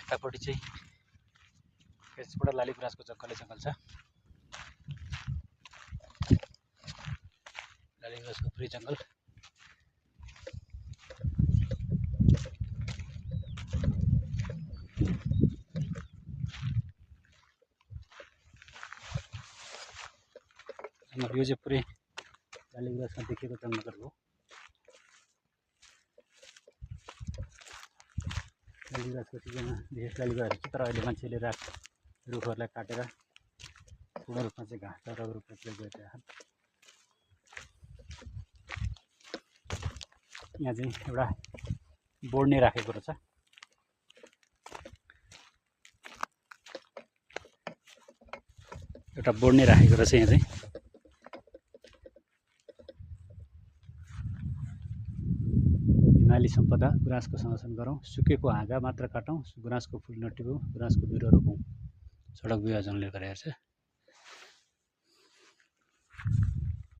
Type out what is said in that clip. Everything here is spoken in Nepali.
यतापट्टि चाहिँ यसबाट लाली गुराँसको जङ्गलै जङ्गल छ। लाली गुराँसको पुरै जङ्गल। यो चाहिँ पुरै लाली गुराँसमा देखिएको जङ्गल हो। लाली गुराँसको सिजनमा विशेष लाली गुराँस हुन्छ, तर अहिले मान्छेले रुखहरूलाई काटेर पूर्ण रूपमा चाहिँ घाँस चारोको रूपमा प्रयोग गरिरहेका छन्। यहाँ चाहिँ एउटा बोर्ड नै राखेको रहेछ। एउटा बोर्ड नै राखेको रहेछ यहाँ चाहिँ। हिमाली सम्पदा गुराँसको संरक्षण गरौँ, सुकेको हाँगा मात्र काटौँ, गुराँसको फुल नटिपौँ, गुराँसको बिरुवा रोपौँ। सडक विभाजनले गरेको छ।